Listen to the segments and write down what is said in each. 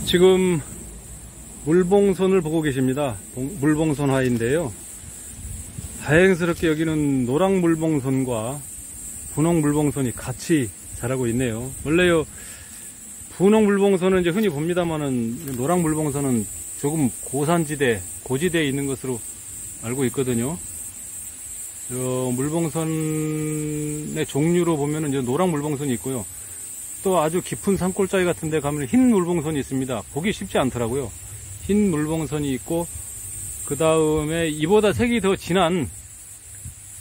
지금 물봉선을 보고 계십니다. 물봉선화인데요. 다행스럽게 여기는 노랑 물봉선과 분홍 물봉선이 같이 자라고 있네요. 원래요, 분홍 물봉선은 이제 흔히 봅니다만은 노랑 물봉선은 조금 고산지대, 고지대에 있는 것으로 알고 있거든요. 물봉선의 종류로 보면은 이제 노랑 물봉선이 있고요. 또 아주 깊은 산골짜기 같은 데 가면 흰 물봉선이 있습니다. 보기 쉽지 않더라고요. 흰 물봉선이 있고, 그 다음에 이보다 색이 더 진한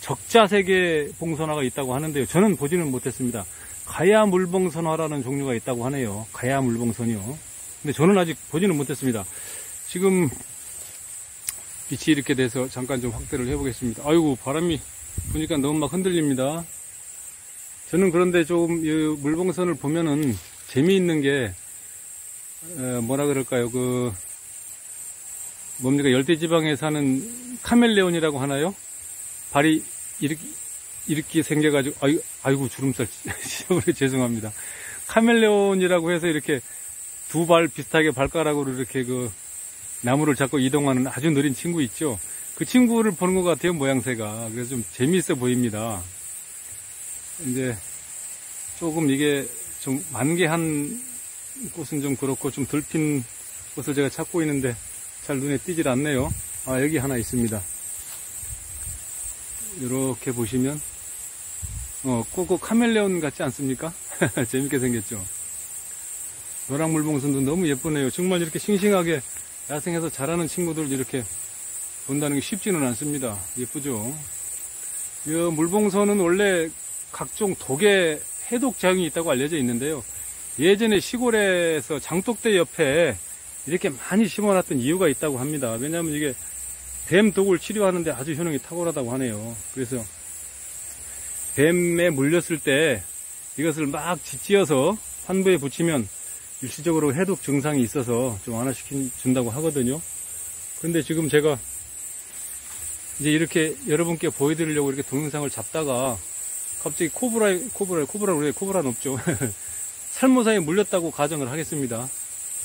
적자색의 봉선화가 있다고 하는데요. 저는 보지는 못했습니다. 가야 물봉선화라는 종류가 있다고 하네요. 가야 물봉선이요. 근데 저는 아직 보지는 못했습니다. 지금 빛이 이렇게 돼서 잠깐 좀 확대를 해보겠습니다. 아이고, 바람이 보니까 너무 막 흔들립니다. 저는 그런데 조금 이 물봉선을 보면은 재미있는 게 뭐라 그럴까요? 뭡니까? 열대지방에 사는 카멜레온이라고 하나요? 발이 이렇게 생겨가지고, 아이고, 주름살, 죄송합니다. 카멜레온이라고 해서 이렇게 두 발 비슷하게 발가락으로 이렇게 나무를 잡고 이동하는 아주 느린 친구 있죠? 그 친구를 보는 것 같아요, 모양새가. 그래서 좀 재미있어 보입니다. 이제, 조금 이게 좀 만개한 꽃은 좀 그렇고 좀 덜 핀 꽃을 제가 찾고 있는데 잘 눈에 띄질 않네요. 아, 여기 하나 있습니다. 이렇게 보시면 꼭 카멜레온 같지 않습니까? 재밌게 생겼죠. 노랑 물봉선도 너무 예쁘네요. 정말 이렇게 싱싱하게 야생에서 자라는 친구들 이렇게 본다는 게 쉽지는 않습니다. 예쁘죠. 이 물봉선은 원래 각종 독의 해독 작용이 있다고 알려져 있는데요. 예전에 시골에서 장독대 옆에 이렇게 많이 심어놨던 이유가 있다고 합니다. 왜냐하면 이게 뱀 독을 치료하는데 아주 효능이 탁월하다고 하네요. 그래서 뱀에 물렸을 때 이것을 막 짓지어서 환부에 붙이면 일시적으로 해독 증상이 있어서 좀 완화시켜준다고 하거든요. 그런데 지금 제가 이제 이렇게 여러분께 보여드리려고 이렇게 동영상을 잡다가 갑자기 코브라는 없죠. 살모사에 물렸다고 가정을 하겠습니다.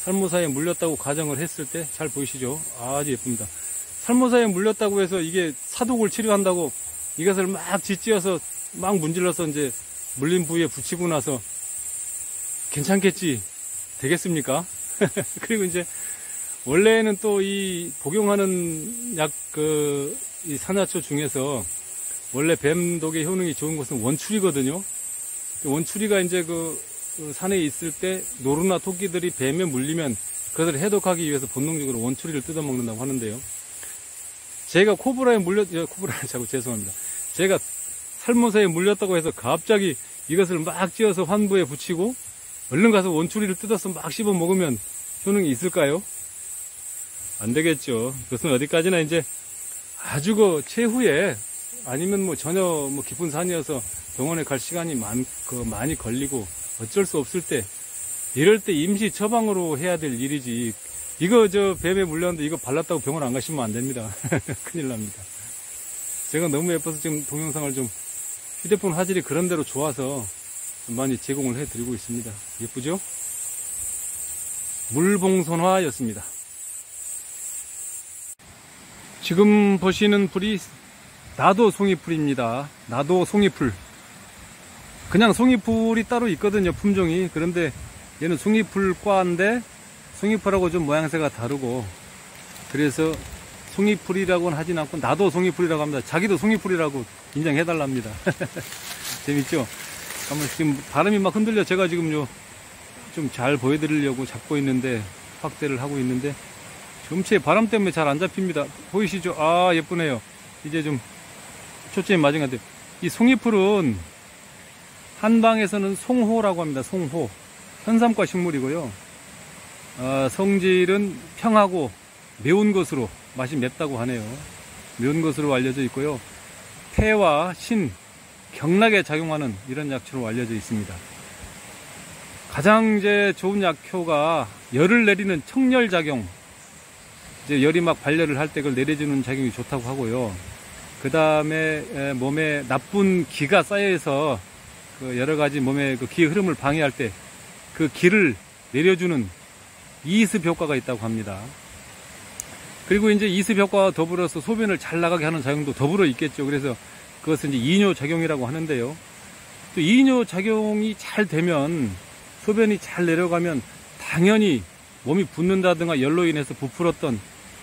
살모사에 물렸다고 가정을 했을 때 잘 보이시죠? 아주 예쁩니다. 살모사에 물렸다고 해서 이게 사독을 치료한다고 이것을 막 짓지어서 막 문질러서 이제 물린 부위에 붙이고 나서 괜찮겠지 되겠습니까? 그리고 이제 원래는 또 이 복용하는 이 산화초 중에서 원래 뱀독의 효능이 좋은 것은 원추리거든요. 원추리가 이제 산에 있을 때 노루나 토끼들이 뱀에 물리면 그것을 해독하기 위해서 본능적으로 원추리를 뜯어먹는다고 하는데요. 제가 죄송합니다. 제가 살모사에 물렸다고 해서 갑자기 이것을 막 찧어서 환부에 붙이고 얼른 가서 원추리를 뜯어서 막 씹어 먹으면 효능이 있을까요? 안 되겠죠. 그것은 어디까지나 이제 아주 최후에 아니면 전혀 깊은 산이어서 병원에 갈 시간이 많이 걸리고 어쩔 수 없을 때 이럴 때 임시 처방으로 해야 될 일이지. 이거 뱀에 물렸는데 이거 발랐다고 병원 안 가시면 안 됩니다. 큰일 납니다. 제가 너무 예뻐서 지금 동영상을 좀 휴대폰 화질이 그런 대로 좋아서 좀 많이 제공을 해드리고 있습니다. 예쁘죠? 물봉선화였습니다. 지금 보시는 풀이 나도 송이풀입니다. 나도 송이풀. 그냥 송이풀이 따로 있거든요, 품종이. 그런데 얘는 송이풀과인데 송이풀하고 좀 모양새가 다르고, 그래서 송이풀이라고는 하진 않고 나도 송이풀이라고 합니다. 자기도 송이풀이라고 인정해달랍니다. 재밌죠? 지금 바람이 막 흔들려. 제가 지금 좀 잘 보여드리려고 잡고 있는데, 확대를 하고 있는데 점체 바람 때문에 잘 안 잡힙니다. 보이시죠? 아, 예쁘네요. 이제 좀 초점이 맞은 것 같아요. 이 송이풀은 한방에서는 송호라고 합니다. 송호. 현삼과 식물이고요. 성질은 평하고 매운 것으로, 맛이 맵다고 하네요. 매운 것으로 알려져 있고요. 폐와 신, 경락에 작용하는 이런 약초로 알려져 있습니다. 가장 좋은 약효가 열을 내리는 청열작용, 이제 열이 막 발열을 할 때 그걸 내려주는 작용이 좋다고 하고요. 그 다음에 몸에 나쁜 기가 쌓여서 여러 가지 몸의 그 기의 흐름을 방해할 때 그 기를 내려주는 이습 효과가 있다고 합니다. 그리고 이제 이습 효과와 더불어서 소변을 잘 나가게 하는 작용도 더불어 있겠죠. 그래서 그것은 이제 이뇨 작용이라고 하는데요. 또 이뇨 작용이 잘 되면 소변이 잘 내려가면 당연히 몸이 붓는다든가 열로 인해서 부풀었던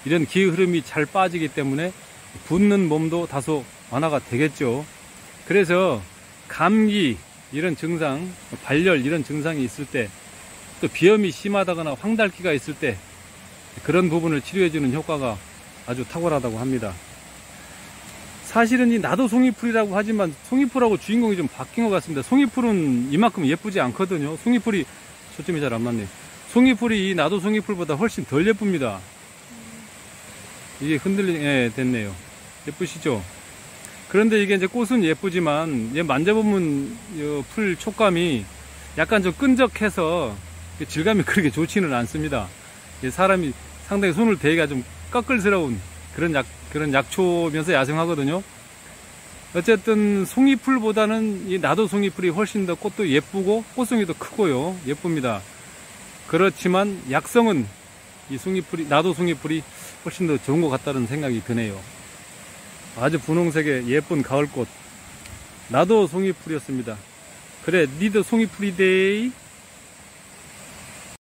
이런 기 흐름이 잘 빠지기 때문에 붓는 몸도 다소 완화가 되겠죠. 그래서 감기 이런 증상, 발열 이런 증상이 있을 때, 또 비염이 심하다거나 황달기가 있을 때 그런 부분을 치료해주는 효과가 아주 탁월하다고 합니다. 사실은 이 나도 송이풀이라고 하지만 송이풀하고 주인공이 좀 바뀐 것 같습니다. 송이풀은 이만큼 예쁘지 않거든요. 송이풀이 초점이 잘 안 맞네요. 송이풀이 이 나도 송이풀보다 훨씬 덜 예쁩니다. 이게 됐네요. 예쁘시죠? 그런데 이게 이제 꽃은 예쁘지만 얘 만져보면 풀 촉감이 약간 좀 끈적해서 질감이 그렇게 좋지는 않습니다. 사람이 상당히 손을 대기가 좀 꺼끌스러운 그런 약초면서 야생하거든요. 어쨌든 송이풀보다는 이 나도 송이풀이 훨씬 더 꽃도 예쁘고 꽃송이도 크고요. 예쁩니다. 그렇지만 약성은 이 나도 송이풀이 훨씬 더 좋은 것 같다는 생각이 드네요. 아주 분홍색의 예쁜 가을꽃 나도 송이풀이었습니다. 그래 니도 송이풀이데이.